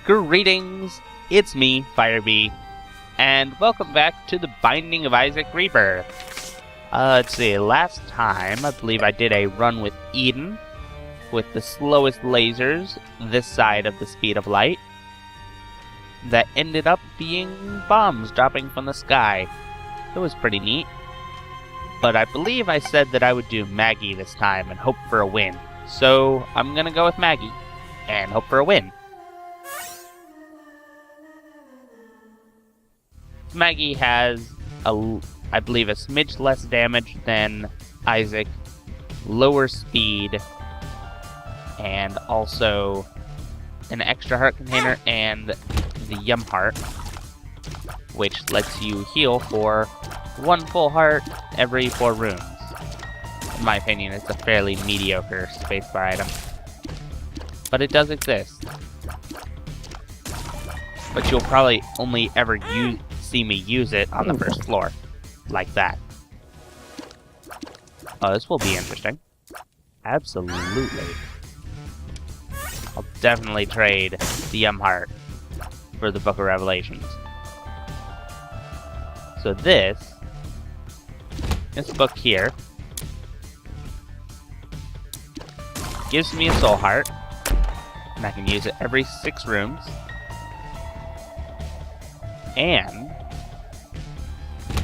Greetings, it's me, Firebee, and welcome back to the Binding of Isaac Rebirth. Let's see, last time I believe I did a run with Eden, with the slowest lasers this side of the speed of light, that ended up being bombs dropping from the sky. It was pretty neat. But I believe I said that I would do Maggy this time and hope for a win. So I'm gonna go with Maggy and hope for a win. Maggy has, I believe, a smidge less damage than Isaac, lower speed, and also an extra heart container and the Yum Heart, which lets you heal for 1 full heart every 4 rooms. In my opinion, it's a fairly mediocre spacebar item, but it does exist. But you'll probably only ever see me use it on the first floor, like that. Oh, this will be interesting. Absolutely. I'll definitely trade the Yum Heart for the Book of Revelations. So this book here gives me a soul heart, and I can use it every 6 rooms. And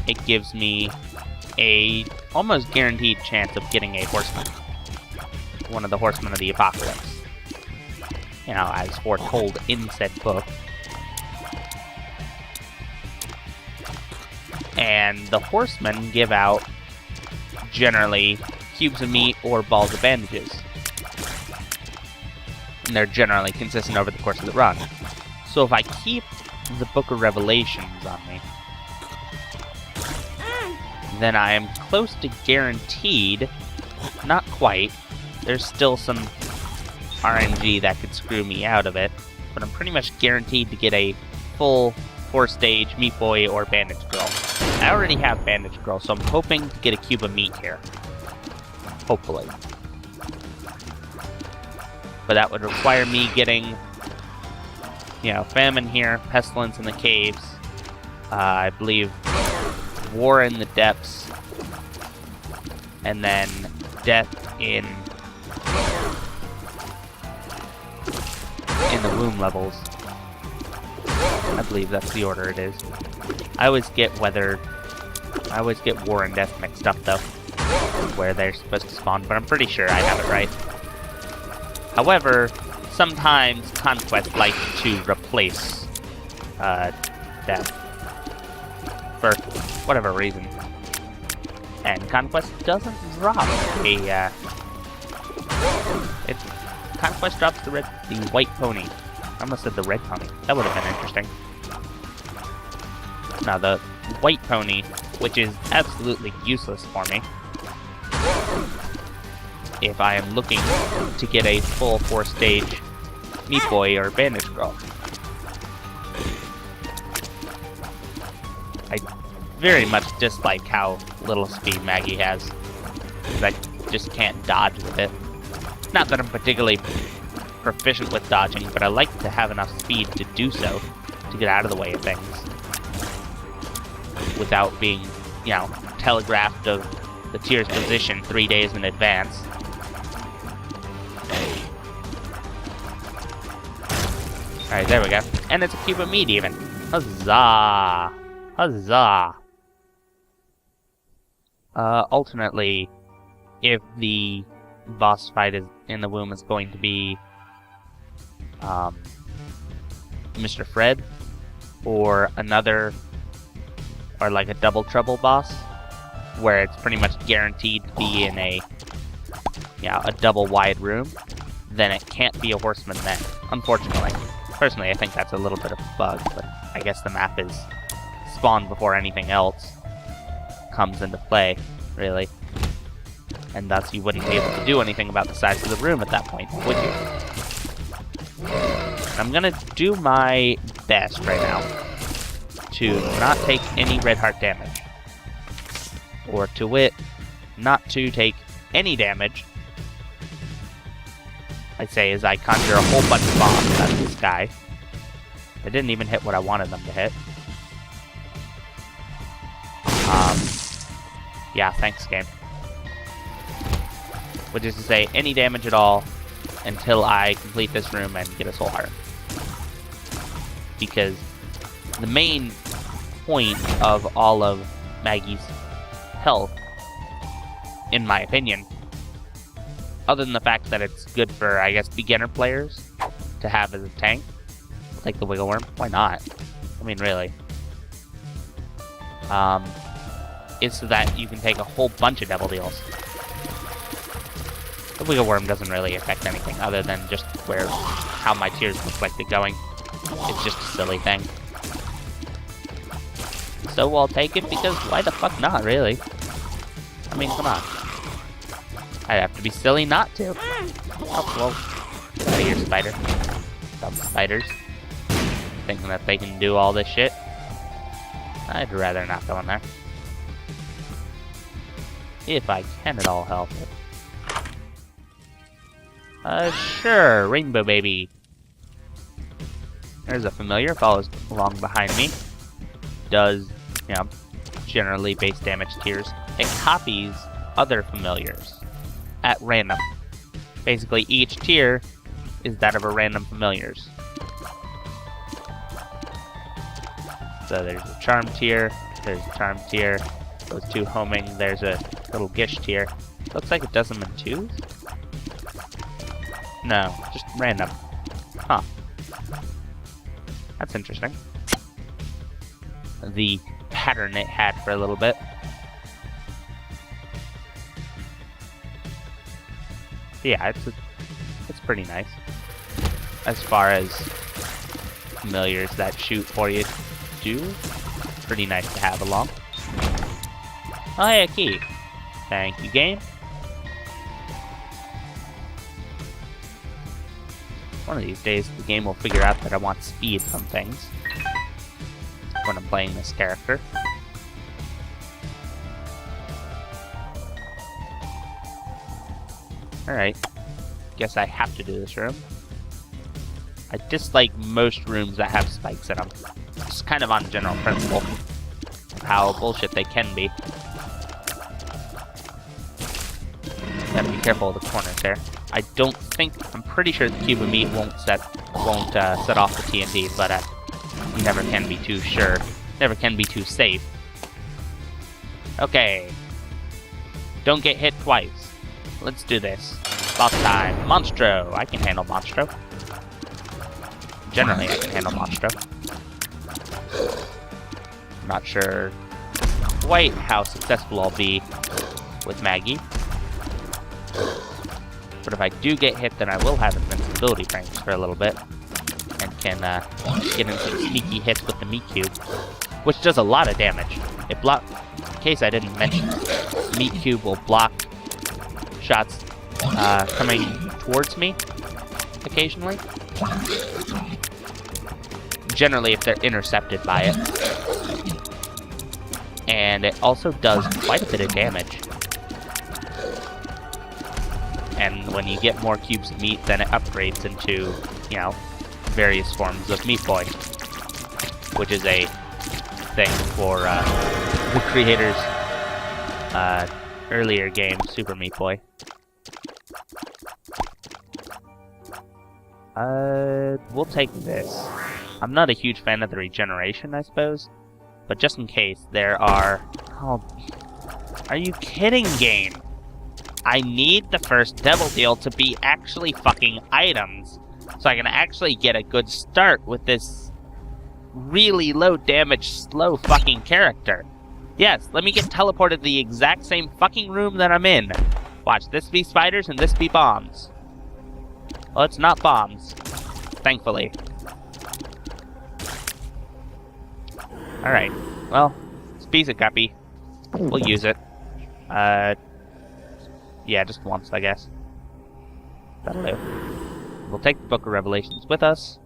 it gives me a almost guaranteed chance of getting a horseman. One of the horsemen of the apocalypse. You know, as foretold in said book. And the horsemen give out, generally, cubes of meat or balls of bandages. And they're generally consistent over the course of the run. So if I keep the Book of Revelations on me, then I am close to guaranteed, not quite, there's still some RNG that could screw me out of it, but I'm pretty much guaranteed to get a full 4-stage Meat Boy or Bandage Girl. I already have Bandage Girl, so I'm hoping to get a cube of meat here. Hopefully. But that would require me getting, you know, famine here, pestilence in the caves, I believe war in the depths, and then death in the womb levels. I believe that's the order it is. I always get war and death mixed up though, where they're supposed to spawn, but I'm pretty sure I have it right. However, sometimes Conquest likes to replace death for whatever reason. And Conquest doesn't drop Conquest drops the white pony. I almost said the red pony. That would have been interesting. Now the white pony, which is absolutely useless for me if I am looking to get a full 4-stage Meat Boy or Bandage Girl. I very much dislike how little speed Maggy has, because I just can't dodge with it. Not that I'm particularly proficient with dodging, but I like to have enough speed to do so, to get out of the way of things, without being, you know, telegraphed of the tier's position 3 days in advance. Alright, there we go. And it's a cube of meat even. Huzzah! Huzzah! Alternately, if the boss fight in the womb is going to be Mr. Fred, or another, or like a double trouble boss, where it's pretty much guaranteed to be in a double wide room, then it can't be a horseman then, unfortunately. Personally, I think that's a little bit of a bug, but I guess the map is spawned before anything else comes into play, really. And thus you wouldn't be able to do anything about the size of the room at that point, would you? I'm gonna do my best right now to not take any red heart damage. Or to wit, not to take any damage I say as I conjure a whole bunch of bombs out of the sky. They didn't even hit what I wanted them to hit. Yeah, thanks, game. Which is to say, any damage at all until I complete this room and get a soul heart. Because the main point of all of Maggy's health, in my opinion, other than the fact that it's good for, I guess, beginner players to have as a tank, like the Wiggle Worm, why not? I mean, really. Is so that you can take a whole bunch of Devil Deals. The Wiggle Worm doesn't really affect anything other than just how my tiers look like they're going. It's just a silly thing. So I'll take it because why the fuck not, really? I mean, come on. I'd have to be silly not to. Oh, well. Get out of here, spider. Dumb spiders. Thinking that they can do all this shit. I'd rather not go in there. If I can at all help it. Sure, Rainbow Baby. There's a familiar, follows along behind me. Does, you know, generally base damage tiers. It copies other familiars at random. Basically, each tier is that of a random familiars. So there's a charm tier, there's a charm tier, those two homing, there's a little gish tier. Looks like it does them in twos? No, just random. Huh. That's interesting. The pattern it had for a little bit. Yeah, it's pretty nice. As far as familiars that shoot for you do, pretty nice to have along. Oh, hey, a key. Thank you, game. One of these days, the game will figure out that I want speed from things when I'm playing this character. Alright. Guess I have to do this room. I dislike most rooms that have spikes in them. Just kind of on general principle of how bullshit they can be. Gotta be careful of the corners there. I'm pretty sure the cube of meat won't set off the TNT, but you never can be too sure. Never can be too safe. Okay. Don't get hit twice. Let's do this. Boss time. Monstro. I can handle Monstro. Generally, I can handle Monstro. Not sure quite how successful I'll be with Maggy. But if I do get hit, then I will have invincibility frames for a little bit. And can get into some sneaky hits with the meat cube. Which does a lot of damage. In case I didn't mention, the meat cube will block shots coming towards me occasionally. Generally if they're intercepted by it. And it also does quite a bit of damage. And when you get more cubes of meat, then it upgrades into, you know, various forms of Meat Boy. Which is a thing for the creator's earlier game, Super Meat Boy. We'll take this. I'm not a huge fan of the regeneration, I suppose. But just in case, there are... Oh, are you kidding, game? I need the first Devil Deal to be actually fucking items. So I can actually get a good start with this really low damage, slow fucking character. Yes, let me get teleported to the exact same fucking room that I'm in. Watch, this be spiders and this be bombs. Well, it's not bombs. Thankfully. Alright, well, it's a piece of guppy. We'll use it. Yeah, just once, I guess. That'll do. We'll take the Book of Revelations with us.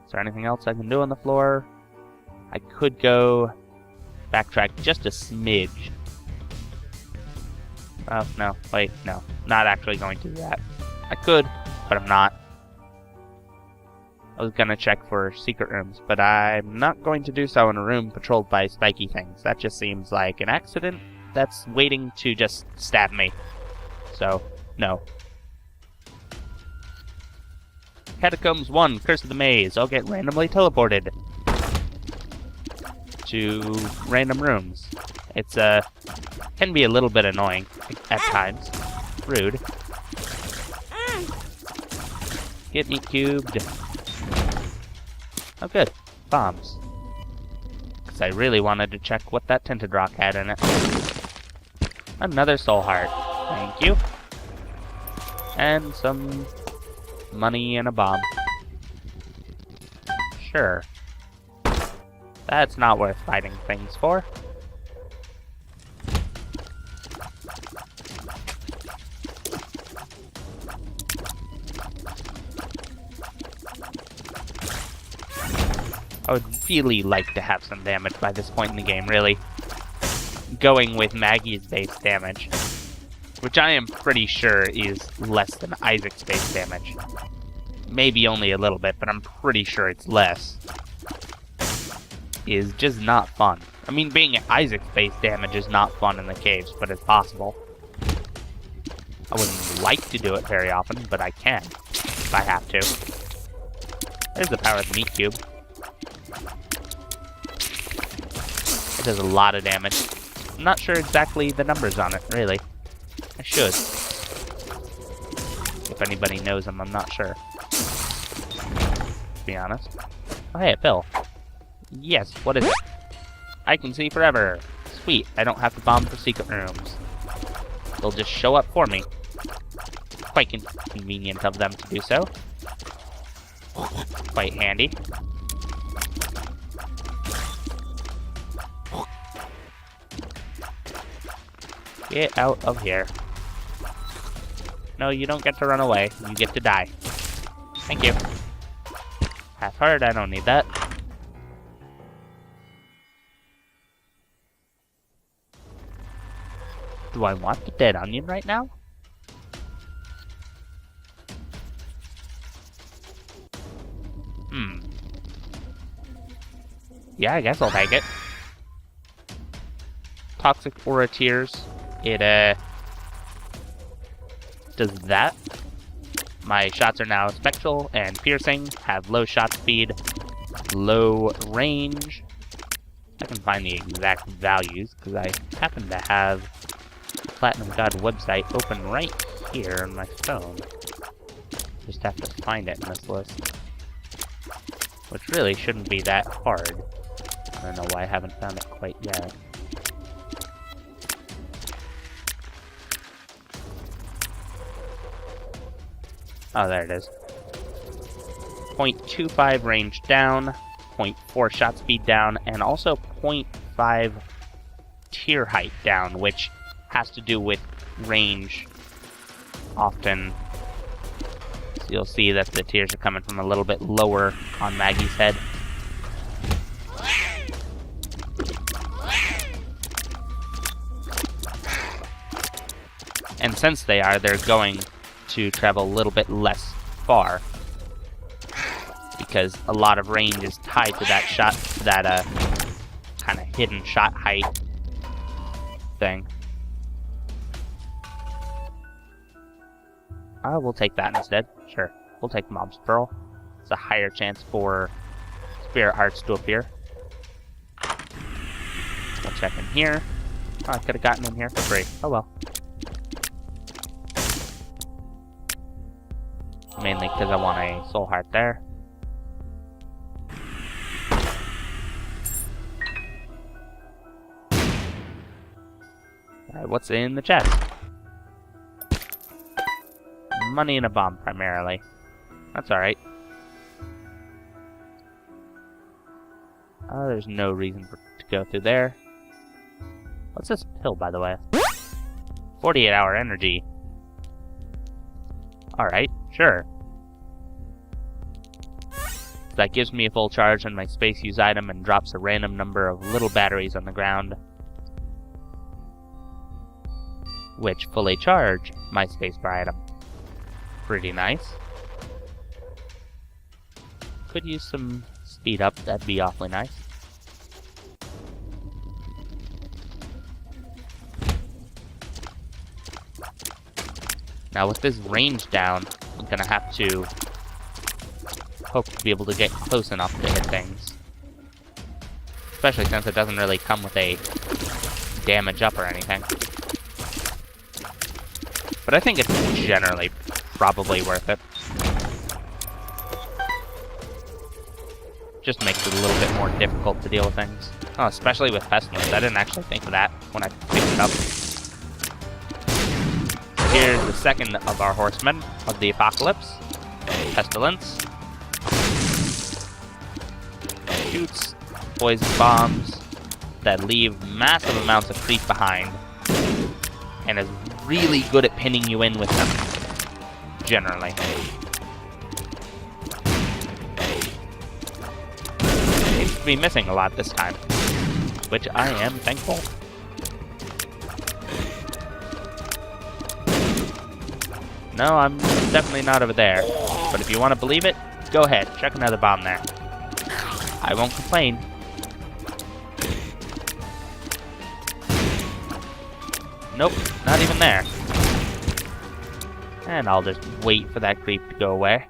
Is there anything else I can do on the floor? I could go backtrack just a smidge. Oh, no, wait, no. Not actually going to do that. I could, but I'm not. I was gonna check for secret rooms, but I'm not going to do so in a room patrolled by spiky things. That just seems like an accident that's waiting to just stab me. So, no. Catacombs 1, Curse of the Maze. I'll get randomly teleported to random rooms. It's, can be a little bit annoying at times. Rude. Get me cubed. Oh good, bombs. Because I really wanted to check what that tinted rock had in it. Another soul heart. Thank you. And some money and a bomb. Sure. That's not worth fighting things for. I would really like to have some damage by this point in the game, really. Going with Maggy's base damage, which I am pretty sure is less than Isaac's base damage. Maybe only a little bit, but I'm pretty sure it's less. Is just not fun. I mean, being at Isaac's base damage is not fun in the caves, but it's possible. I wouldn't like to do it very often, but I can, if I have to. There's the power of the meat cube. It does a lot of damage. I'm not sure exactly the numbers on it, really. I should. If anybody knows them, I'm not sure. To be honest. Oh hey, a pill. Yes, what is it? I can see forever. Sweet, I don't have to bomb for secret rooms. They'll just show up for me. Quite convenient of them to do so. Quite handy. Get out of here. No, you don't get to run away. You get to die. Thank you. Half heart, I don't need that. Do I want the dead onion right now? Yeah, I guess I'll take it. Toxic aura tears. It, does that. My shots are now spectral and piercing, have low shot speed, low range. I can find the exact values, because I happen to have the Platinum God website open right here on my phone. Just have to find it in this list. Which really shouldn't be that hard. I don't know why I haven't found it quite yet. Oh, there it is. 0.25 range down, 0.4 shot speed down, and also 0.5 tier height down, which has to do with range often. So you'll see that the tiers are coming from a little bit lower on Maggy's head. And since they are, they're going to travel a little bit less far, because a lot of range is tied to that shot, to that kind of hidden shot height thing. We'll take that instead. Sure, we'll take Mob's Pearl. It's a higher chance for spirit hearts to appear. We'll check in here. Oh, I could have gotten in here for free. Oh well. Mainly because I want a soul heart there. Alright, what's in the chest? Money and a bomb, primarily. That's alright. There's no reason to go through there. What's this pill, by the way? 48-hour energy. Alright, sure. That gives me a full charge on my space use item and drops a random number of little batteries on the ground, which fully charge my spacebar item. Pretty nice. could use some speed up. That'd be awfully nice. Now with this range down, I'm gonna have to hope to be able to get close enough to hit things. Especially since it doesn't really come with a damage up or anything. But I think it's generally probably worth it. Just makes it a little bit more difficult to deal with things. Oh, especially with pestilence. I didn't actually think of that when I picked it up. Here's the second of our horsemen of the apocalypse. Pestilence. Shoots poison bombs that leave massive amounts of creep behind. And is really good at pinning you in with them. Generally. Seems to be missing a lot this time. Which I am thankful. No, I'm definitely not over there. But if you want to believe it, go ahead. Check another bomb there. I won't complain. Nope, not even there. And I'll just wait for that creep to go away.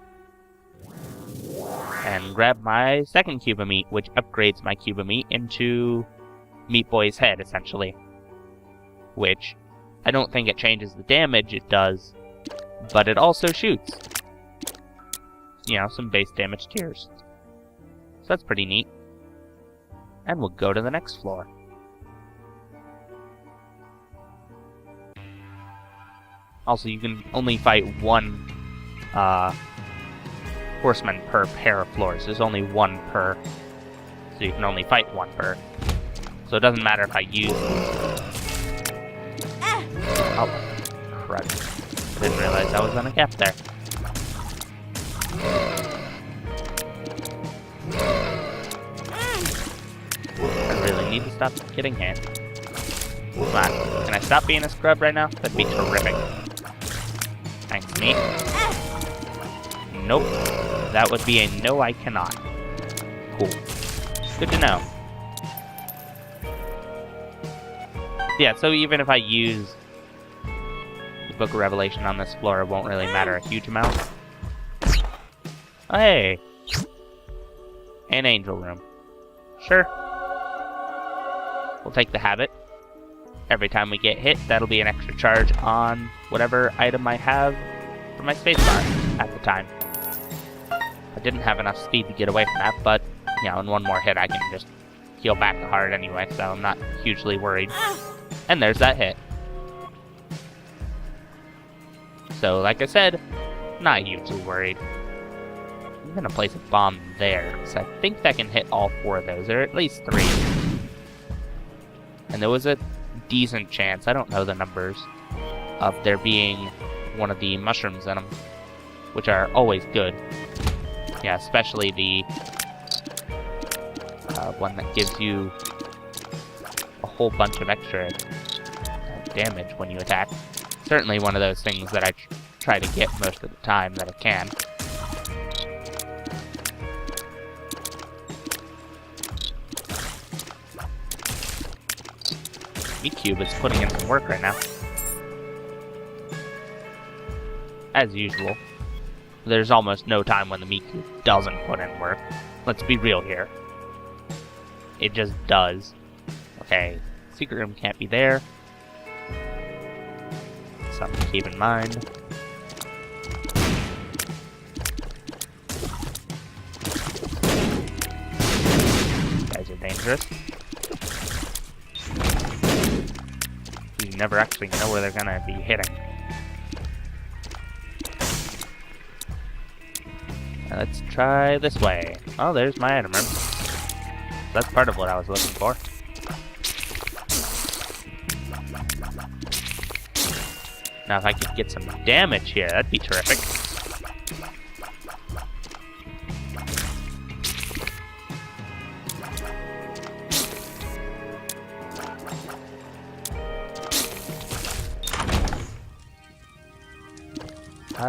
And grab my second cube of meat, which upgrades my cube of meat into Meat Boy's head, essentially. Which, I don't think it changes the damage it does, but it also shoots. You know, some base damage tiers. So that's pretty neat. And we'll go to the next floor. Also, you can only fight one horseman per pair of floors. There's only one per. So you can only fight one per. So it doesn't matter if I use... Oh, crud. Didn't realize I was on a gap there. I really need to stop getting hit. Come on, can I stop being a scrub right now? That'd be terrific. Thanks, me. Nope. That would be a no, I cannot. Cool. Good to know. Yeah, so even if I use the Book of Revelation on this floor, it won't really matter a huge amount. Oh, hey! An angel room. Sure. We'll take the habit. Every time we get hit, that'll be an extra charge on whatever item I have for my spacebar at the time. I didn't have enough speed to get away from that, but, you know, in one more hit I can just heal back the heart anyway, so I'm not hugely worried. And there's that hit. So, like I said, not hugely worried. I'm gonna place a bomb there, because I think that can hit all four of those, or at least 3. And there was a decent chance, I don't know the numbers, of there being one of the mushrooms in them, which are always good. Yeah, especially the one that gives you a whole bunch of extra damage when you attack. Certainly one of those things that I try to get most of the time that I can. Meat Cube is putting in some work right now. As usual. There's almost no time when the Meat Cube doesn't put in work. Let's be real here. It just does. Okay, secret room can't be there. Something to keep in mind. These guys are dangerous. You never actually know where they're gonna be hitting. Now let's try this way. Oh, there's my item room. That's part of what I was looking for. Now if I could get some damage here, that'd be terrific.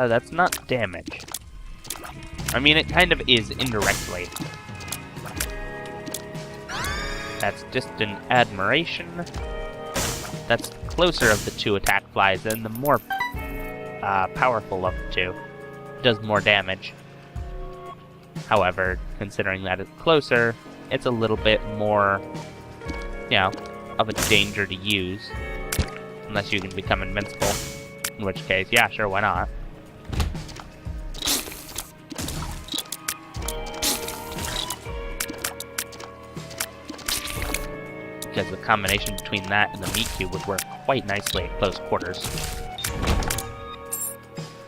That's not damage. I mean, it kind of is indirectly. That's Distant Admiration. That's the closer of the two attack flies, and the more powerful of the two. It does more damage. However, considering that it's closer, it's a little bit more, you know, of a danger to use. Unless you can become invincible. In which case, yeah, sure, why not? Because the combination between that and the meat cube would work quite nicely at close quarters.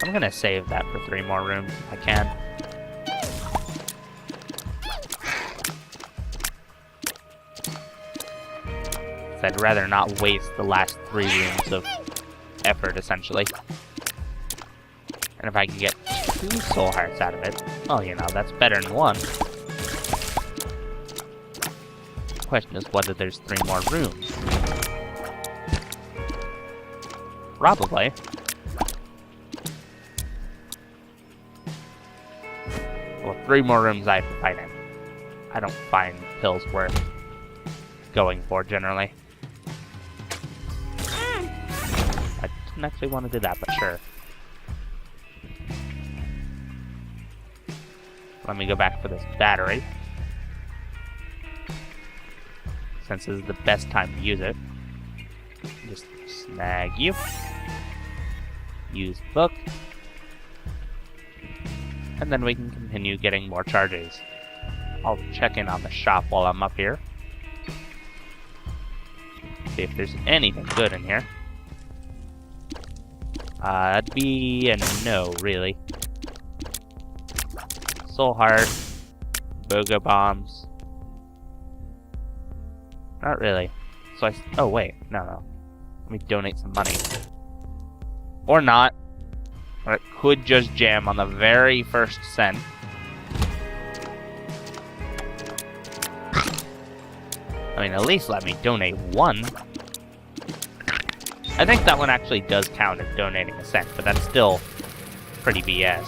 I'm gonna save that for 3 more rooms if I can. I'd rather not waste the last 3 rooms of effort, essentially. And if I can get 2 soul hearts out of it, well, you know, that's better than 1. The question is whether there's 3 more rooms. Probably. Well, 3 more rooms I have to fight in. I don't find pills worth going for, generally. I didn't actually want to do that, but sure. Let me go back for this battery. Since this is the best time to use it. Just snag you. Use book. And then we can continue getting more charges. I'll check in on the shop while I'm up here. See if there's anything good in here. That'd be a no, really. Soul Heart. Bogo Bombs. Not really. So oh wait, no. Let me donate some money. Or not. Or it could just jam on the very first cent. I mean, at least let me donate 1. I think that one actually does count as donating a cent, but that's still pretty BS.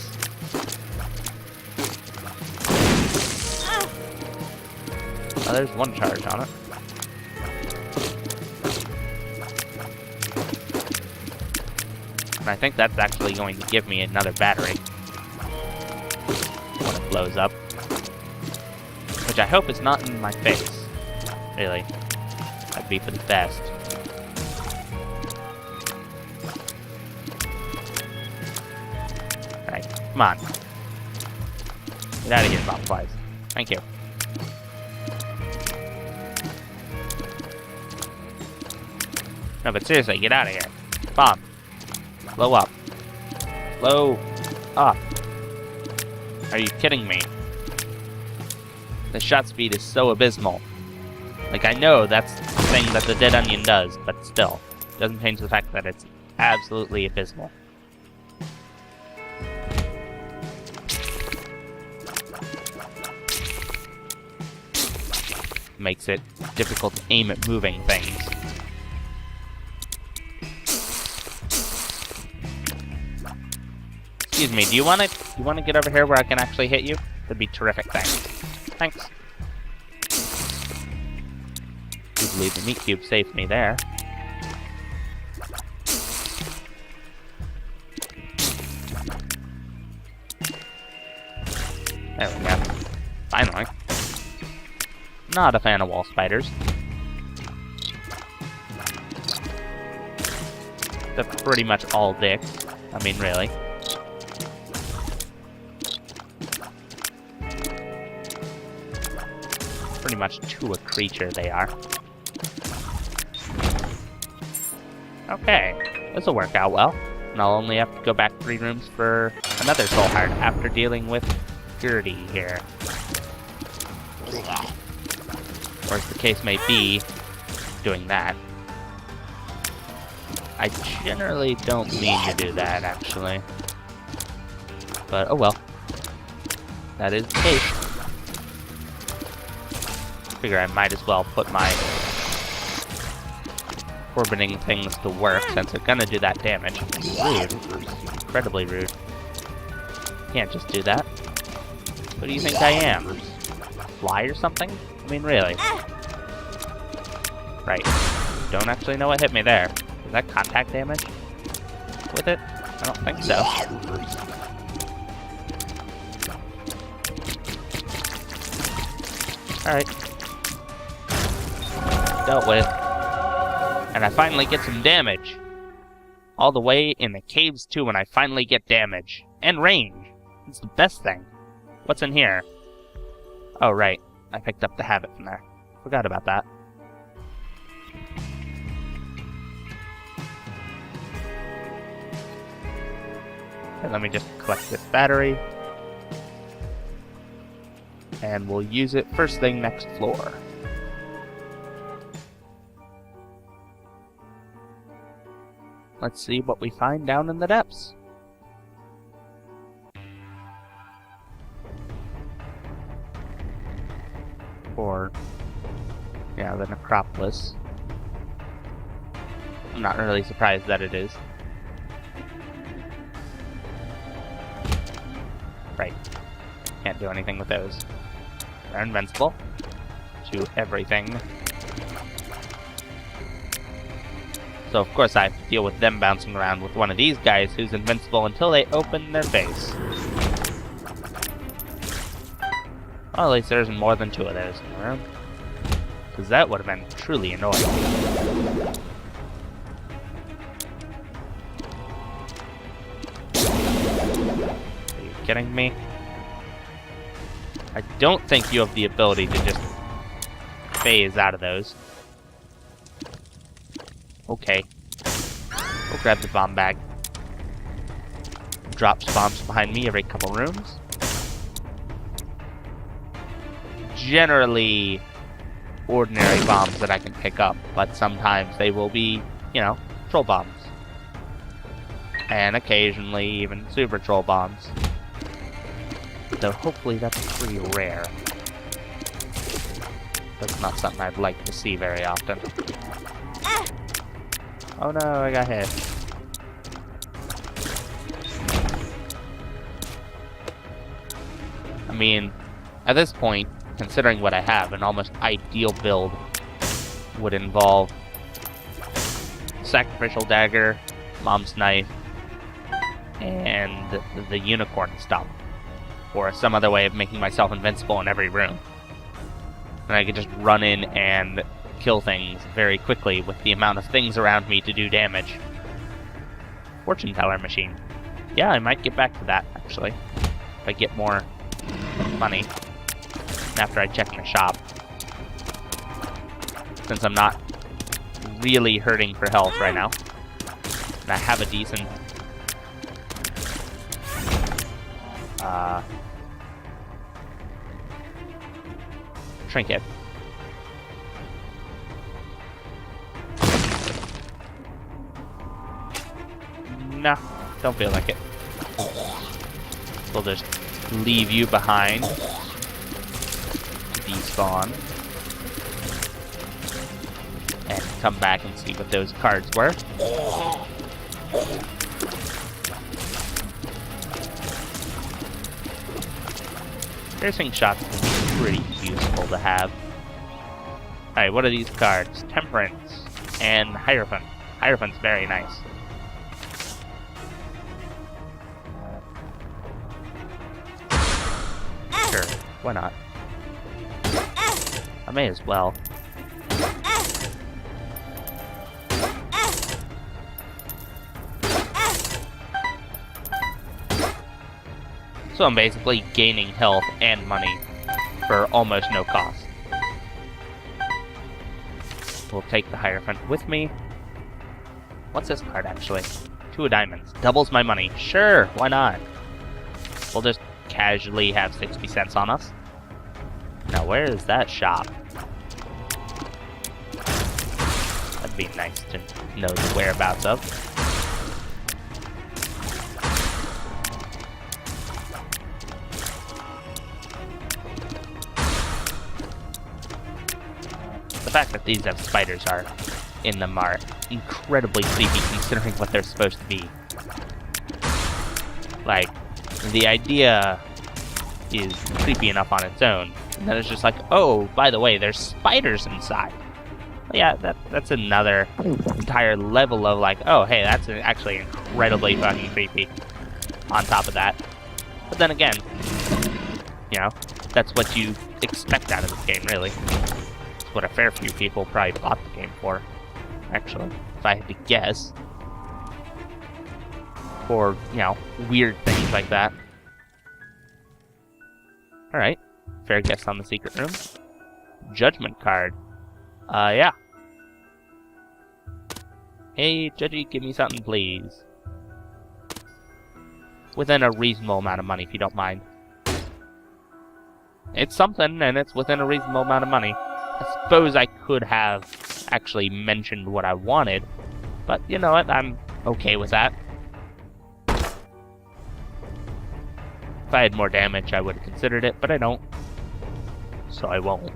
Oh, there's 1 charge on it. And I think that's actually going to give me another battery when it blows up. Which I hope is not in my face. Really. That'd be for the best. Alright, come on. Get out of here, bomb flies. Thank you. No, but seriously, get out of here. Bomb. Blow up. Blow up. Are you kidding me? The shot speed is so abysmal. Like, I know that's the thing that the Dead Onion does, but still. It doesn't change the fact that it's absolutely abysmal. Makes it difficult to aim at moving things. Excuse me, do you want to get over here where I can actually hit you? That'd be terrific, thanks. Thanks. I believe the meat cube saved me there. There we go. Finally. Not a fan of wall spiders. They're pretty much all dicks. I mean, really. Pretty much to a creature they are. Okay, this'll work out well. And I'll only have to go back 3 rooms for another soul heart after dealing with Gertie here. Or as the case may be, doing that. I generally don't mean to do that, actually. But, oh well. That is the case. Figure I might as well put my orbiting things to work since they're gonna do that damage. Rude. Incredibly rude. Can't just do that. What do you think I am? Fly or something? I mean, really. Right. Don't actually know what hit me there. Is that contact damage with it? I don't think so. Alright. Dealt with. And I finally get some damage. All the way in the caves too, and I finally get damage. And range. It's the best thing. What's in here? Oh, right. I picked up the habit from there. Forgot about that. Okay, let me just collect this battery. And we'll use it first thing next floor. Let's see what we find down in the depths. Or, yeah, the necropolis. I'm not really surprised that it is. Right. Can't do anything with those. They're invincible to everything. So of course I have to deal with them bouncing around with one of these guys who's invincible until they open their face. Well, at least there isn't more than 2 of those in the room. Because that would have been truly annoying. Are you kidding me? I don't think you have the ability to just phase out of those. Okay. We'll grab the bomb bag. Drops bombs behind me every couple rooms. Generally ordinary bombs that I can pick up, but sometimes they will be, you know, troll bombs. And occasionally even super troll bombs. Though hopefully that's pretty rare. That's not something I'd like to see very often. Oh no, I got hit. I mean, at this point, considering what I have, an almost ideal build would involve sacrificial dagger, mom's knife, and the unicorn stump. Or some other way of making myself invincible in every room. And I could just run in and kill things very quickly with the amount of things around me to do damage. Fortune teller machine. Yeah, I might get back to that, actually. If I get more money. After I check my shop. Since I'm not really hurting for health right now. And I have a decent... trinket. Nah, don't feel like it. We'll just leave you behind. Despawn. And come back and see what those cards were. Piercing shots can be pretty useful to have. Alright, what are these cards? Temperance and Hierophant. Hierophant's very nice. Sure, why not? I may as well. So I'm basically gaining health and money for almost no cost. We'll take the Hierophant with me. What's this card actually? 2 of diamonds. Doubles my money. Sure, why not? We'll just casually have 60 cents on us. Now where is that shop? That'd be nice to know the whereabouts of. The fact that these have spiders are in them are incredibly creepy considering what they're supposed to be. Like, the idea is creepy enough on its own. And then it's just like, oh, by the way, there's spiders inside. Yeah, that's another entire level of like, oh, hey, that's actually incredibly fucking creepy on top of that. But then again, you know, that's what you expect out of this game, really. It's what a fair few people probably bought the game for, actually, if I had to guess. For, you know, weird things like that. Alright, fair guess on the secret room. Judgment card. Yeah. Hey, Judgy, give me something, please. Within a reasonable amount of money, if you don't mind. It's something, and it's within a reasonable amount of money. I suppose I could have actually mentioned what I wanted, but you know what, I'm okay with that. If I had more damage, I would have considered it, but I don't. So I won't.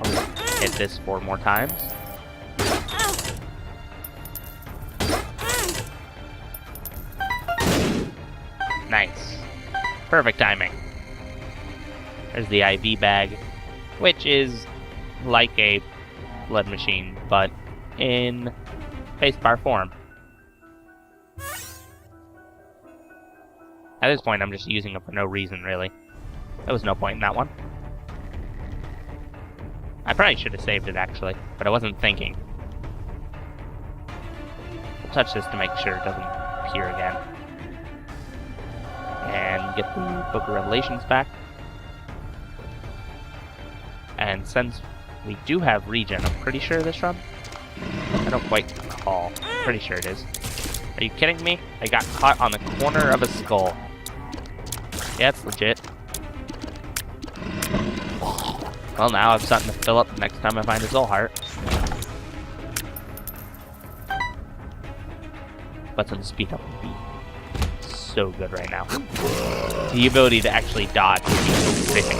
I'll hit this 4 more times. Nice. Perfect timing. There's the IV bag, which is like a blood machine, but in spacebar form. At this point, I'm just using it for no reason, really. There was no point in that one. I probably should have saved it, actually, but I wasn't thinking. I'll touch this to make sure it doesn't appear again. And get the Book of Revelations back. And since we do have regen, I'm pretty sure this run? I don't quite recall. I'm pretty sure it is. Are you kidding me? I got caught on the corner of a skull. Yeah, it's legit. Well, now I have something to fill up the next time I find a soul heart. But some speed up would be so good right now. The ability to actually dodge would be horrific.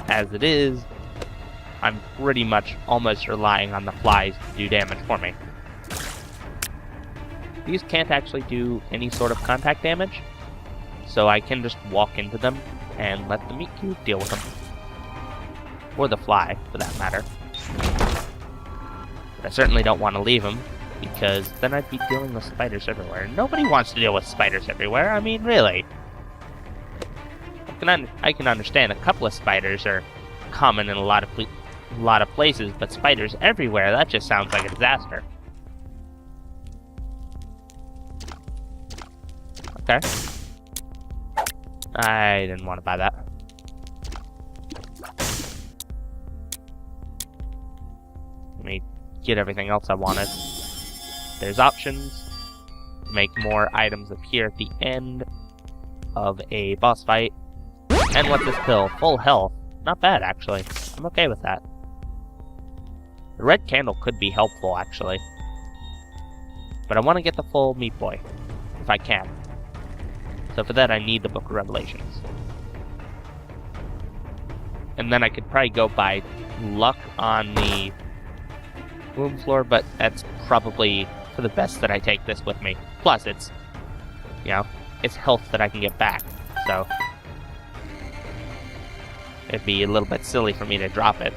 As it is, I'm pretty much almost relying on the flies to do damage for me. These can't actually do any sort of contact damage, so I can just walk into them and let the meat cube deal with them. Or the fly, for that matter. But I certainly don't want to leave them, because then I'd be dealing with spiders everywhere. Nobody wants to deal with spiders everywhere, I mean, really. I can understand a couple of spiders are common in a lot of places, but spiders everywhere, that just sounds like a disaster. Okay. I didn't want to buy that. Let me get everything else I wanted. There's options to make more items appear at the end of a boss fight. And what's this pill? Full health. Not bad, actually. I'm okay with that. The red candle could be helpful, actually. But I want to get the full Meat Boy, if I can. So for that, I need the Book of Revelations. And then I could probably go by luck on the womb floor, but that's probably for the best that I take this with me. Plus, it's, you know, it's health that I can get back, so it'd be a little bit silly for me to drop it.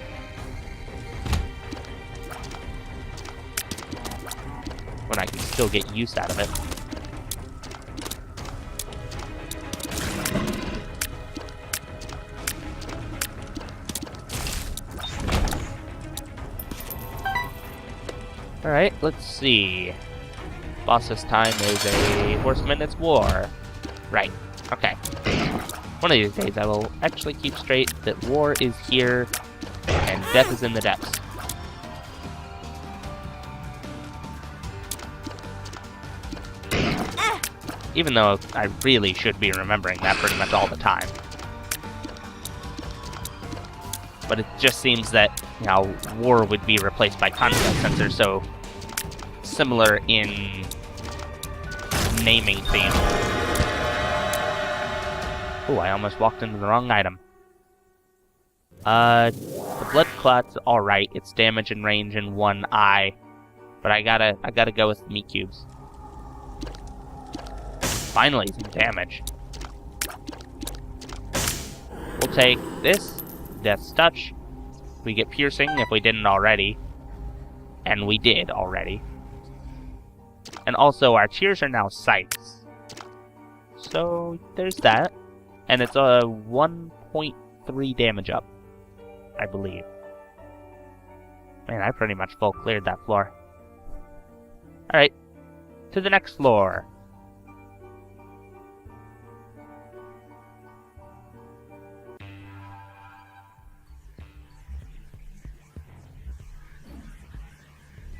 When I can still get use out of it. Alright, let's see. Boss this time is a Horseman, it's War. Right, okay. One of these days I will actually keep straight that war is here and death is in the depths. Even though I really should be remembering that pretty much all the time. But it just seems that, you know, war would be replaced by conquest since they're so similar in naming theme. Oh, I almost walked into the wrong item. The blood clot's alright. It's damage and range in one eye. But I gotta go with meat cubes. Finally, some damage. We'll take this, Death's Touch. We get piercing if we didn't already. And we did already. And also, our tears are now sights. So, there's that. And it's a 1.3 damage up, I believe. Man, I pretty much full cleared that floor. Alright, to the next floor.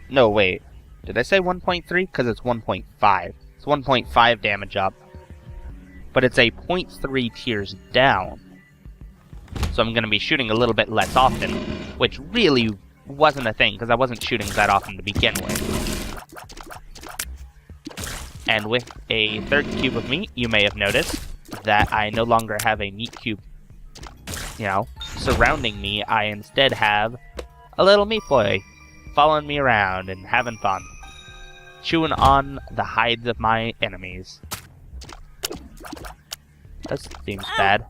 No, wait. Did I say 1.3? Because it's 1.5. It's 1.5 damage up. But it's a 0.3 tears down. So I'm going to be shooting a little bit less often, which really wasn't a thing, because I wasn't shooting that often to begin with. And with a third cube of meat, you may have noticed that I no longer have a meat cube, surrounding me. I instead have a little meat boy following me around and having fun, chewing on the hides of my enemies. This seems bad.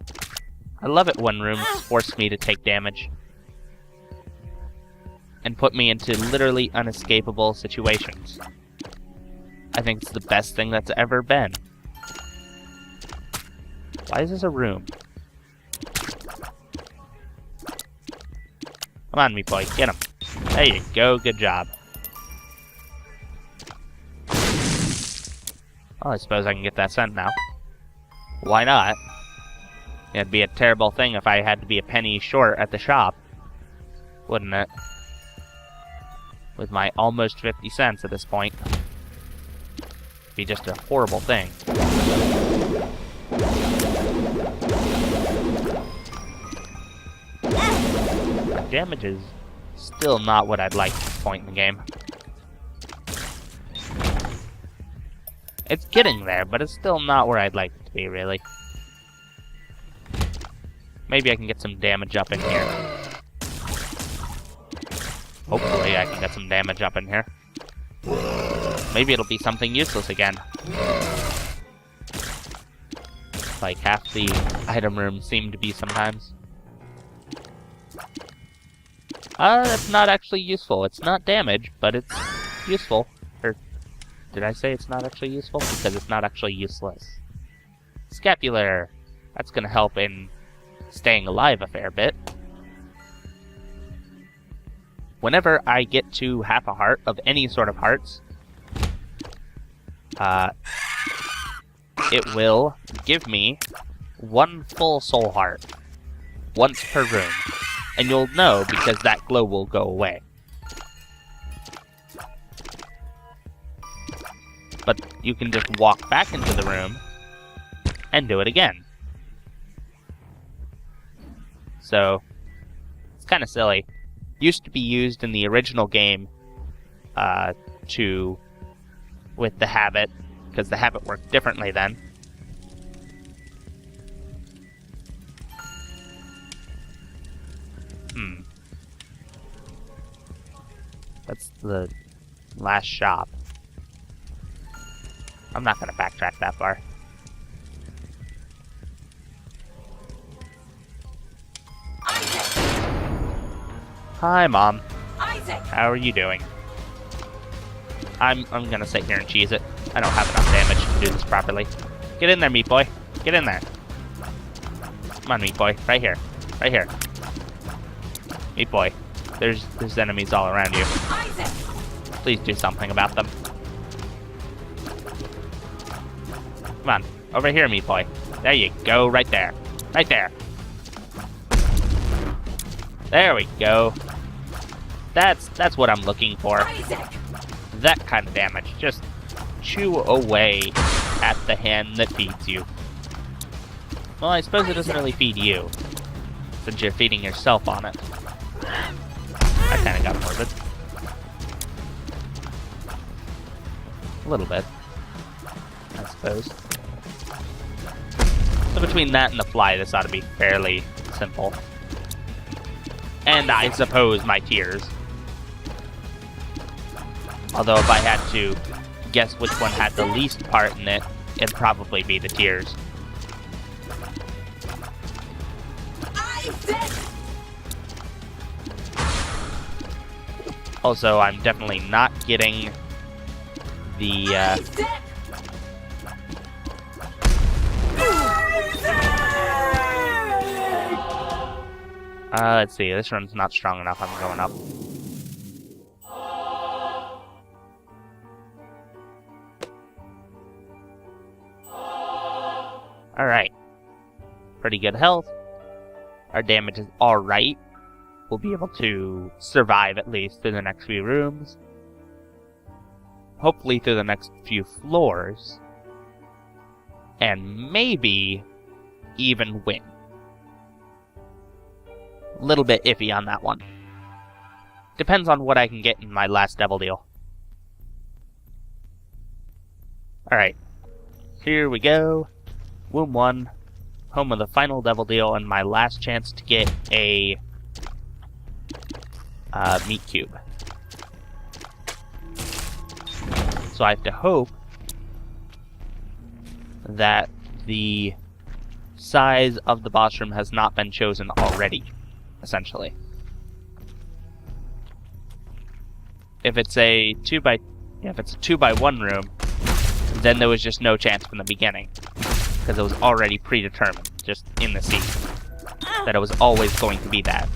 I love it when rooms force me to take damage and put me into literally unescapable situations. I think it's the best thing that's ever been. Why is this a room? Come on, meat boy, get him. There you go, good job. Well, I suppose I can get that scent now. Why not? It'd be a terrible thing if I had to be a penny short at the shop, wouldn't it? With my almost 50 cents at this point. It'd be just a horrible thing. My damage is still not what I'd like at this point in the game. It's getting there, but it's still not where I'd like it to be, really. Maybe I can get some damage up in here. Hopefully I can get some damage up in here. Maybe it'll be something useless again. Like half the item rooms seem to be sometimes. That's not actually useful. It's not damage, but it's useful. Or, did I say it's not actually useful? Because it's not actually useless. Scapular. That's gonna help in staying alive a fair bit. Whenever I get to half a heart of any sort of hearts, it will give me one full soul heart once per room. And you'll know because that glow will go away. But you can just walk back into the room and do it again. So, it's kind of silly. Used to be used in the original game with the habit, because the habit worked differently then. That's the last shop. I'm not gonna backtrack that far. Hi, Mom. Isaac. How are you doing? I'm gonna sit here and cheese it. I don't have enough damage to do this properly. Get in there, meat boy. Get in there. Come on, meat boy. Right here. Right here. Meat boy. There's enemies all around you. Isaac. Please do something about them. Come on. Over here, meat boy. There you go. Right there. Right there. There we go. That's what I'm looking for. Isaac. That kind of damage. Just chew away at the hand that feeds you. Well, I suppose it doesn't really feed you, since you're feeding yourself on it. I kind of got morbid. A little bit, I suppose. So between that and the fly, this ought to be fairly simple. And I suppose my tears. Although if I had to guess which one had the least part in it, it'd probably be the tears. Also, I'm definitely not getting the, let's see, this run's not strong enough, I'm going up. Alright. Pretty good health. Our damage is alright. We'll be able to survive at least through the next few rooms. Hopefully through the next few floors. And maybe even win. A little bit iffy on that one. Depends on what I can get in my last devil deal. Alright. Here we go. Womb 1. Home of the final devil deal and my last chance to get a meat cube. So I have to hope that the size of the boss room has not been chosen already, essentially. If it's a 2x1 room, then there was just no chance from the beginning, because it was already predetermined, just in the seed, that it was always going to be that.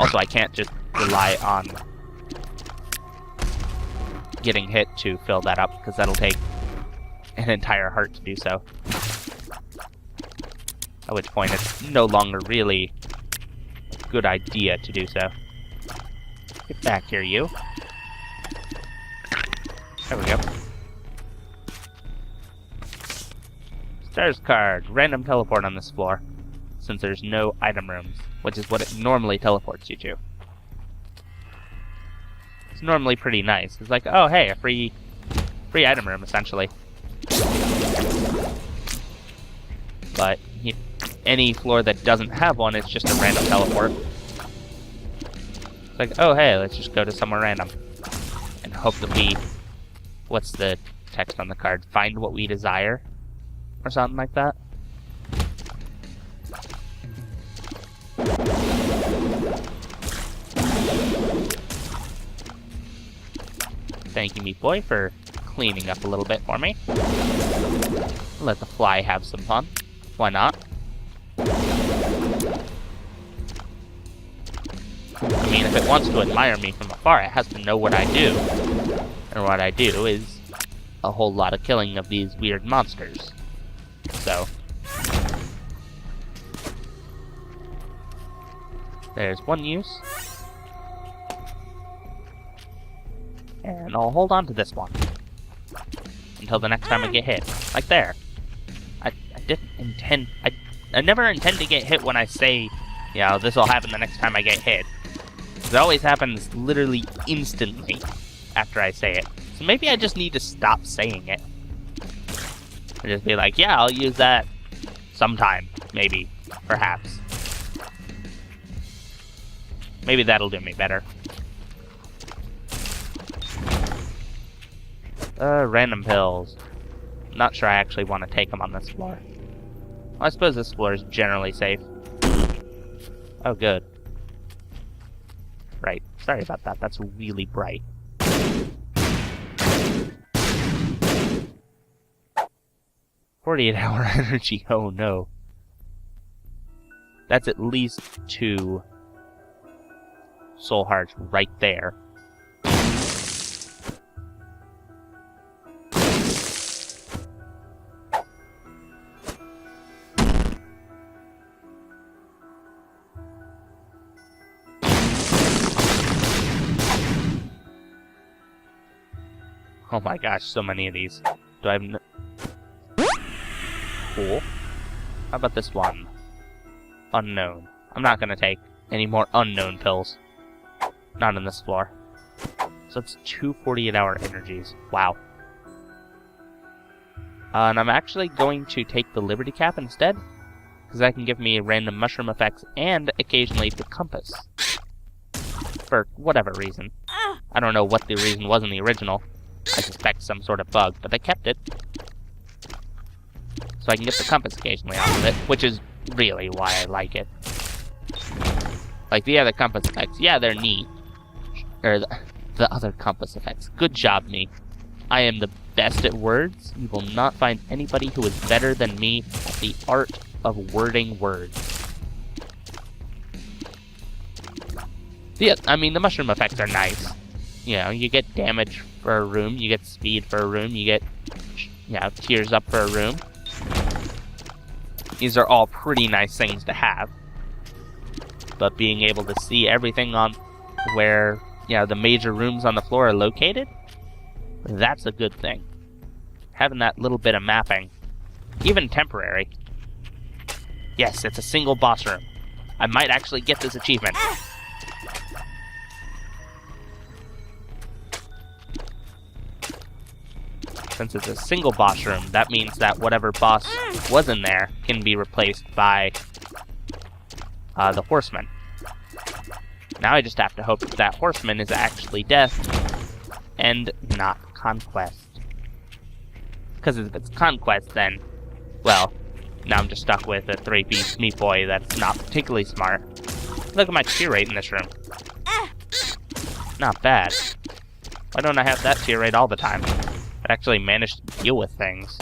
Also, I can't just rely on getting hit to fill that up, because that'll take an entire heart to do so. At which point it's no longer really a good idea to do so. Get back here, you. There we go. Stars card. Random teleport on this floor, since there's no item rooms, which is what it normally teleports you to. It's normally pretty nice. It's like, oh hey, a free item room, essentially. But any floor that doesn't have one, it's just a random teleport. It's like, oh hey, let's just go to somewhere random. And hope that we... What's the text on the card? Find what we desire? Or something like that. Thank you, meat boy, for cleaning up a little bit for me. Let the fly have some fun. Why not? I mean, if it wants to admire me from afar, it has to know what I do. And what I do is a whole lot of killing of these weird monsters. So, there's one use. And I'll hold on to this one until the next time I get hit. Like there. I didn't intend... I never intend to get hit when I say, you know, this will happen the next time I get hit. It always happens literally instantly after I say it. So maybe I just need to stop saying it. And just be like, yeah, I'll use that sometime. Maybe. Perhaps. Maybe that'll do me better. Random pills. Not sure I actually want to take them on this floor. Well, I suppose this floor is generally safe. Oh, good. Right. Sorry about that. That's really bright. "48-hour energy." Oh no. That's at least 2 soul hearts right there. Oh my gosh, so many of these. Do I have Cool. How about this one? Unknown. I'm not gonna take any more unknown pills. Not on this floor. So it's 2 48-hour energies. Wow. And I'm actually going to take the Liberty Cap instead. because that can give me random mushroom effects and occasionally the compass. For whatever reason. I don't know what the reason was in the original. I suspect some sort of bug, but they kept it. So I can get the compass occasionally off of it, which is really why I like it. Like the other compass effects, yeah, they're neat. Or the other compass effects. Good job, me. I am the best at words. You will not find anybody who is better than me at the art of wording words. Yeah, I mean, the mushroom effects are nice. You know, you get damage for a room, you get speed for a room, you get, tears up for a room. These are all pretty nice things to have. But being able to see everything on where, the major rooms on the floor are located, that's a good thing. Having that little bit of mapping, even temporary. Yes, it's a single boss room. I might actually get this achievement. Since it's a single boss room, that means that whatever boss was in there can be replaced by the horseman. Now I just have to hope that horseman is actually death and not conquest. Because if it's conquest, then, well, now I'm just stuck with a 3-piece meat boy that's not particularly smart. Look at my tear rate in this room. Not bad. Why don't I have that tear rate all the time? I'd actually manage to deal with things.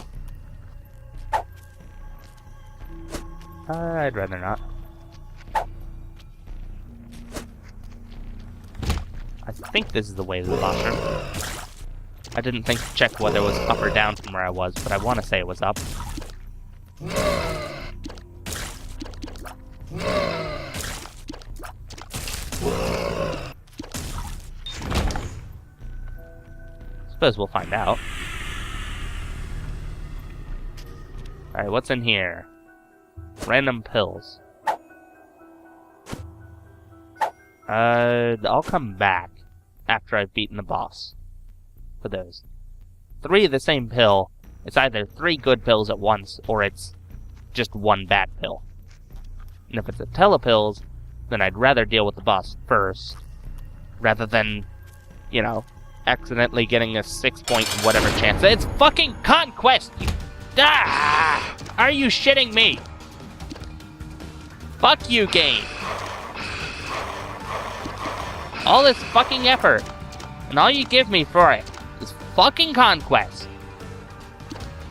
I'd rather not. I think this is the way to the boss room. I didn't think to check whether it was up or down from where I was, but I want to say it was up. Suppose we'll find out. Alright, what's in here? Random pills. I'll come back after I've beaten the boss for those. 3 of the same pill. It's either 3 good pills at once, or it's just 1 bad pill. And if it's a telepills, then I'd rather deal with the boss first, rather than, accidentally getting a 6 point whatever chance. It's fucking conquest! Are you shitting me? Fuck you, game. All this fucking effort, and all you give me for it is fucking conquest.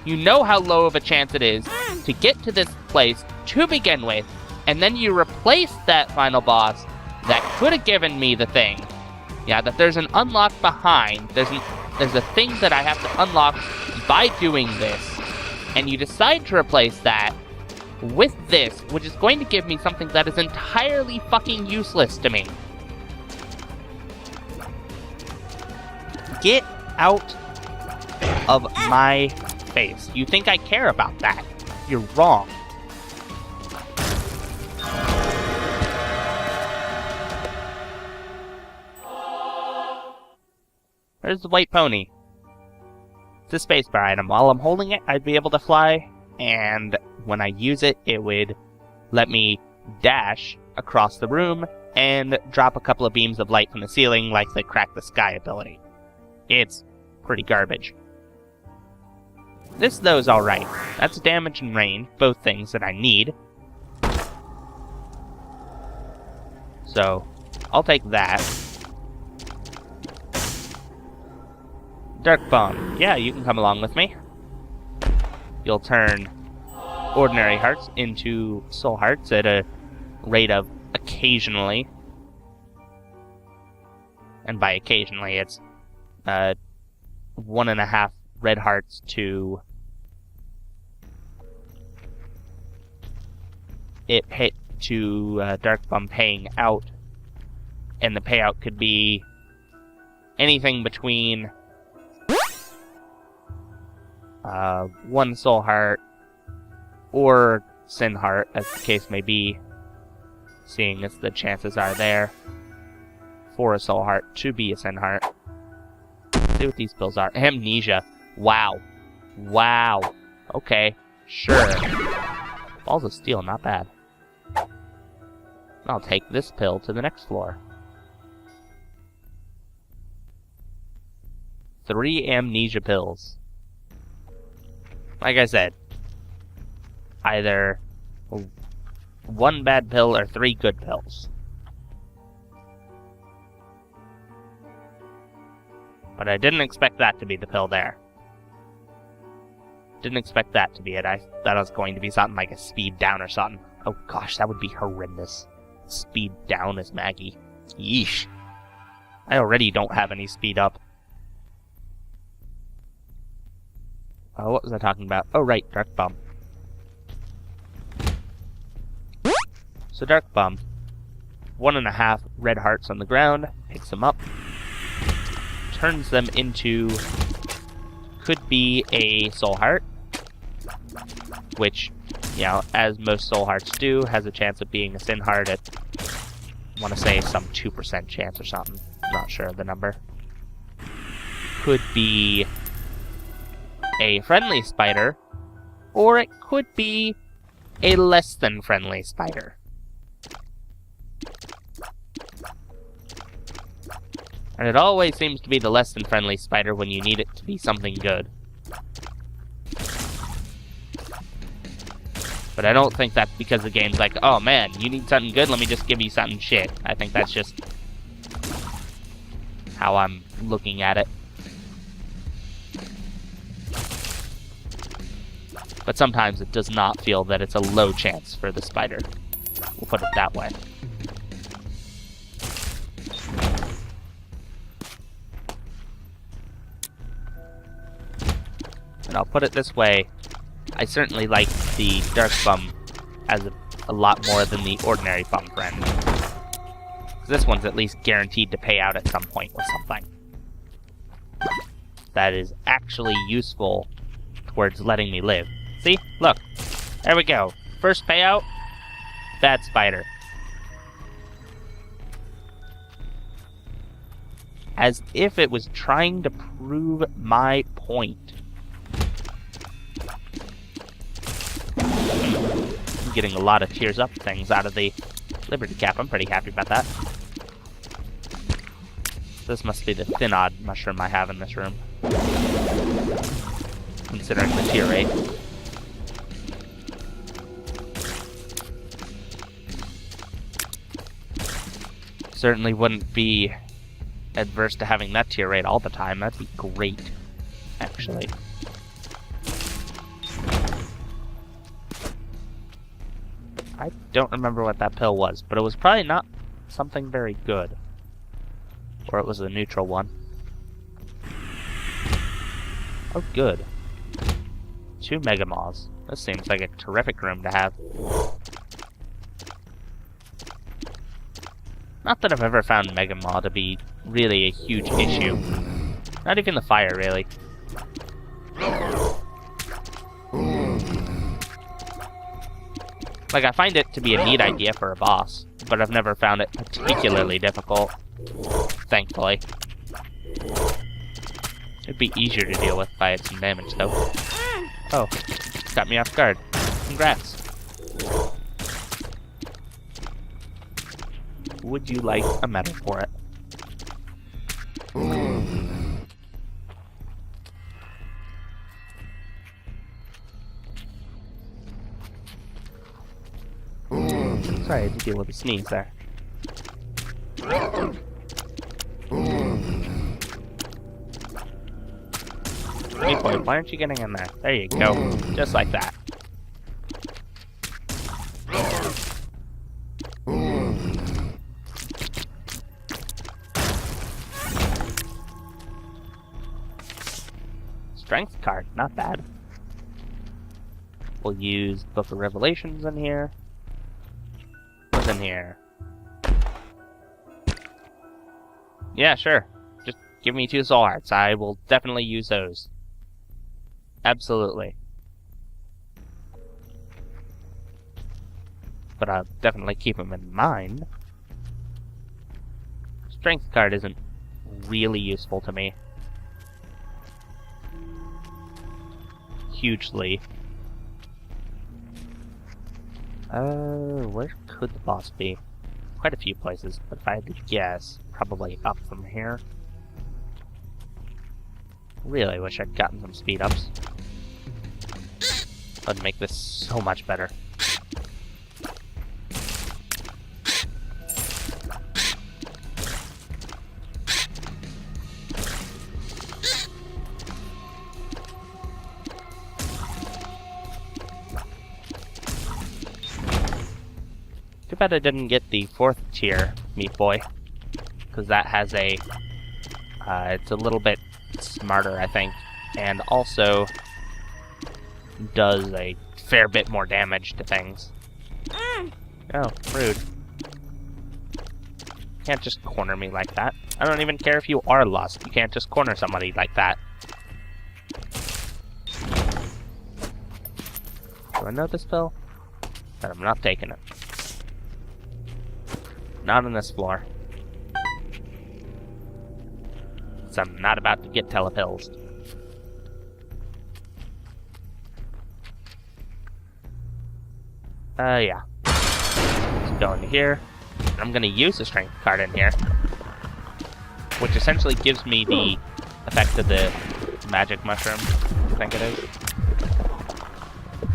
You know how low of a chance it is to get to this place to begin with, and then you replace that final boss that could have given me the thing. Yeah, that there's an unlock behind. There's a thing that I have to unlock by doing this. And you decide to replace that with this, which is going to give me something that is entirely fucking useless to me. Get out of my face. You think I care about that? You're wrong. Where's the white pony? It's a spacebar item. While I'm holding it, I'd be able to fly, and when I use it, it would let me dash across the room and drop a couple of beams of light from the ceiling like the Crack the Sky ability. It's pretty garbage. This, though, is alright. That's damage and rain, both things that I need. So, I'll take that. Dark Bomb. Yeah, you can come along with me. You'll turn ordinary hearts into soul hearts at a rate of occasionally. And by occasionally, it's 1.5 red hearts to it hit to Dark Bomb paying out. And the payout could be anything between 1 soul heart or sin heart, as the case may be, seeing as the chances are there for a soul heart to be a sin heart. Let's see what these pills are. Amnesia. Wow. Wow. Okay. Sure. Balls of steel, not bad. I'll take this pill to the next floor. 3 amnesia pills. Like I said, either 1 bad pill or 3 good pills. But I didn't expect that to be the pill there. Didn't expect that to be it. I thought it was going to be something like a speed down or something. Oh gosh, that would be horrendous. Speed down as Maggy. Yeesh. I already don't have any speed up. What was I talking about? Oh right, Dark Bum. So Dark Bum, 1.5 red hearts on the ground, picks them up, turns them into, could be a soul heart, which, you know, as most soul hearts do, has a chance of being a sin heart at, I want to say, some 2% chance or something. I'm not sure of the number. Could be a friendly spider, or it could be a less than friendly spider. And it always seems to be the less than friendly spider when you need it to be something good. But I don't think that's because the game's like, oh man, you need something good, let me just give you something shit. I think that's just how I'm looking at it. But sometimes it does not feel that it's a low chance for the spider. We'll put it that way. And I'll put it this way. I certainly like the Dark Bum as a lot more than the ordinary Bum friend. 'Cause this one's at least guaranteed to pay out at some point with something. That is actually useful towards letting me live. See? Look. There we go. First payout, bad spider. As if it was trying to prove my point. I'm getting a lot of tears up things out of the Liberty Cap. I'm pretty happy about that. This must be the thin odd mushroom I have in this room. Considering the tier rate. Certainly wouldn't be adverse to having that tier rate all the time. That'd be great, actually. I don't remember what that pill was, but it was probably not something very good. Or it was a neutral one. Oh, good. 2 Mega Maws. This seems like a terrific room to have. Not that I've ever found Mega Maw to be really a huge issue. Not even the fire, really. Like, I find it to be a neat idea for a boss, but I've never found it particularly difficult. Thankfully. It'd be easier to deal with if I had some damage, though. Oh, got me off guard. Congrats. Would you like a medal for it? Sorry, I had to deal with a sneeze there. Hey boy, why aren't you getting in there? There you go. Just like that. Strength card, not bad. We'll use Book of Revelations in here. What's in here? Yeah, sure. Just give me 2 soul hearts. I will definitely use those. Absolutely. But I'll definitely keep them in mind. Strength card isn't really useful to me. Hugely. Where could the boss be? Quite a few places, but if I had to guess, probably up from here. Really wish I'd gotten some speed ups. That'd make this so much better. Too bad I didn't get the 4th tier Meat Boy, because that has a, it's a little bit smarter, I think, and also does a fair bit more damage to things. Oh, rude. Can't just corner me like that. I don't even care if you are lost. You can't just corner somebody like that. Do I know this pill? But I'm not taking it. Not on this floor. So I'm not about to get telepills. Yeah. Let's go into here. I'm gonna use the strength card in here, which essentially gives me the effect of the magic mushroom, I think it is.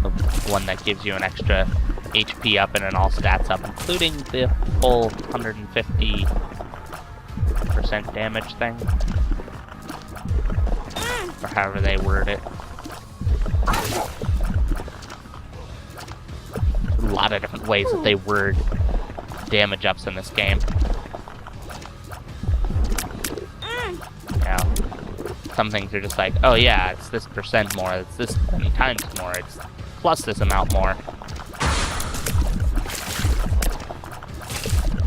The one that gives you an extra HP up and an all stats up, including the whole 150% damage thing. Or however they word it. A lot of different ways that they word damage ups in this game. Now, some things are just like, oh yeah, it's this percent more, it's this many times more, it's plus this amount more.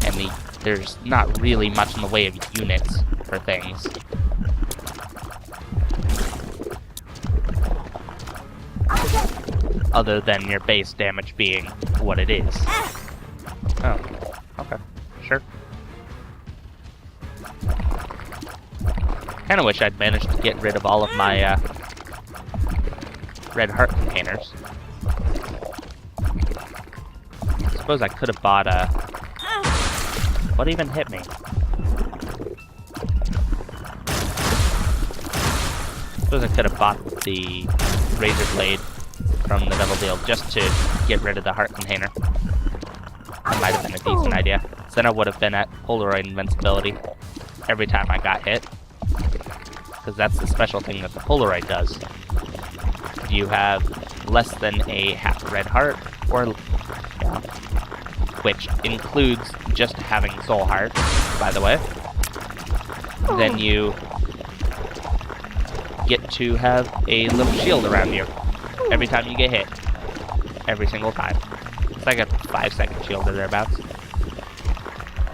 And there's not really much in the way of units for things. Other than your base damage being what it is. Oh, okay, sure. Kinda wish I'd managed to get rid of all of my red heart containers. I suppose I could have bought a... What even hit me? I suppose I could have bought the razor blade from the Devil Deal just to get rid of the heart container. That might have been a decent idea. So then I would have been at Polaroid invincibility every time I got hit. Because that's the special thing that the Polaroid does. If you have less than a half red heart, or which includes just having soul hearts, by the way, then you get to have a little shield around you every time you get hit. Every single time. It's like a 5-second shield or thereabouts.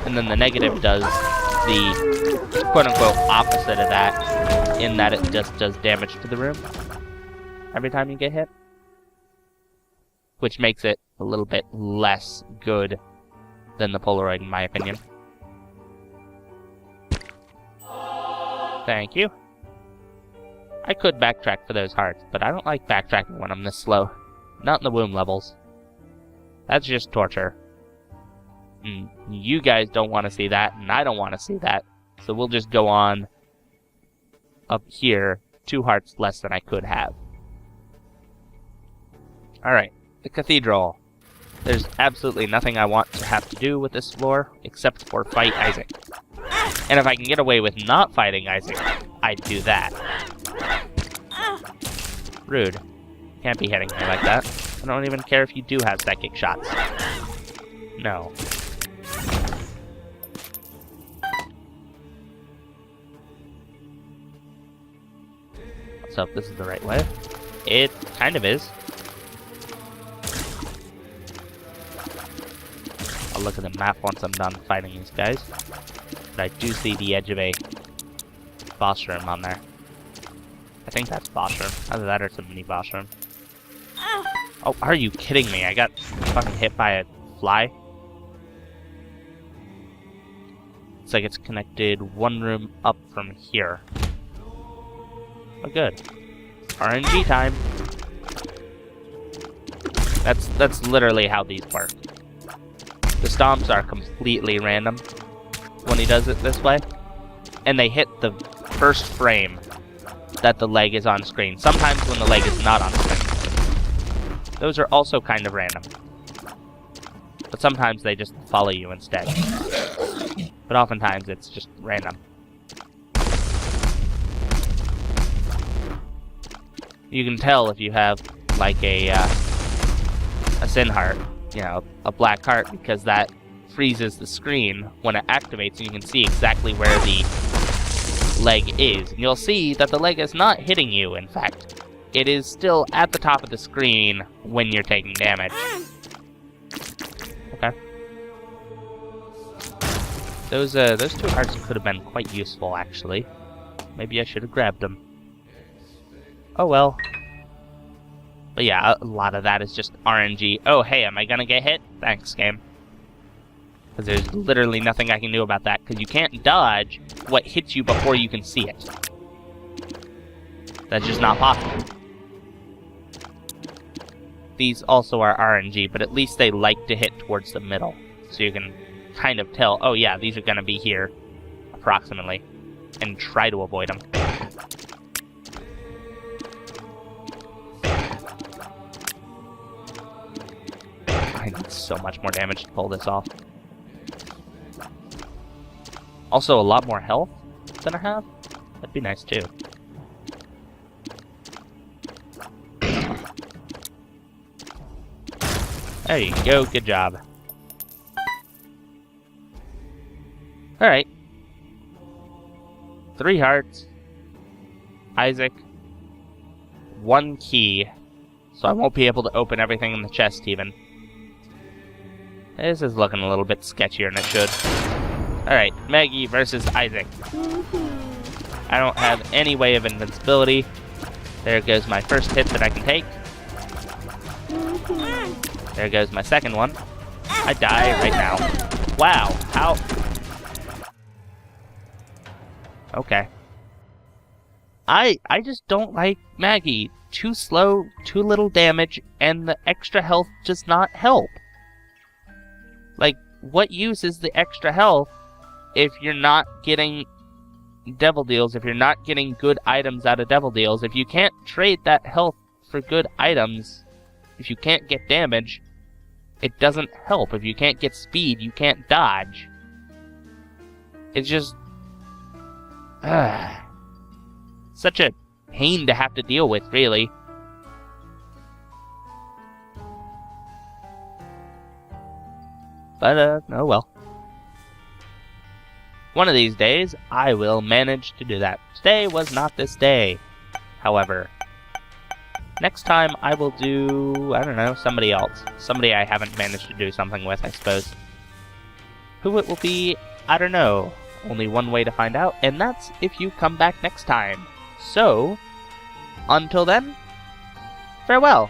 And then the negative does the quote-unquote opposite of that, in that it just does damage to the room every time you get hit. Which makes it a little bit less good than the Polaroid, in my opinion. Thank you. I could backtrack for those hearts, but I don't like backtracking when I'm this slow. Not in the womb levels. That's just torture. And you guys don't want to see that, and I don't want to see that. So we'll just go on up here, 2 hearts less than I could have. Alright, the cathedral. There's absolutely nothing I want to have to do with this floor, except for fight Isaac. And if I can get away with not fighting Isaac, I'd do that. Rude. Can't be hitting me like that. I don't even care if you do have psychic shots. No. So if this is the right way. It kind of is. I'll look at the map once I'm done fighting these guys. But I do see the edge of a boss room on there. I think that's boss room. Either that or it's a mini boss room. Oh, are you kidding me? I got fucking hit by a fly. It's like it's connected one room up from here. Oh, good. RNG time. That's literally how these work. The stomps are completely random when he does it this way. And they hit the first frame that the leg is on screen. Sometimes when the leg is not on screen. Those are also kind of random. But sometimes they just follow you instead. But oftentimes it's just random. You can tell if you have like a sin heart, you know, a black heart, because that freezes the screen when it activates, and you can see exactly where the leg is. And you'll see that the leg is not hitting you, in fact. It is still at the top of the screen when you're taking damage. Okay. Those two hearts could have been quite useful, actually. Maybe I should have grabbed them. Oh well. But yeah, a lot of that is just RNG. Oh, hey, am I gonna get hit? Thanks, game. Because there's literally nothing I can do about that, because you can't dodge what hits you before you can see it. That's just not possible. These also are RNG, but at least they like to hit towards the middle. So you can kind of tell, oh yeah, these are gonna be here, approximately, and try to avoid them. I need so much more damage to pull this off. Also, a lot more health than I have. That'd be nice, too. There you go, good job. Alright. 3 hearts. Isaac. 1 key. So I won't be able to open everything in the chest, even. This is looking a little bit sketchier than it should. Alright, Maggy versus Isaac. I don't have any way of invincibility. There goes my first hit that I can take. There goes my second one. I die right now. Wow, how? Okay. I just don't like Maggy. Too slow, too little damage, and the extra health does not help. Like, what use is the extra health if you're not getting devil deals, if you're not getting good items out of devil deals? If you can't trade that health for good items, if you can't get damage, it doesn't help. If you can't get speed, you can't dodge. It's just... such a pain to have to deal with, really. But, oh well. One of these days, I will manage to do that. Today was not this day, however. Next time, I will do, I don't know, somebody else. Somebody I haven't managed to do something with, I suppose. Who it will be, I don't know. Only one way to find out, and that's if you come back next time. So, until then, farewell.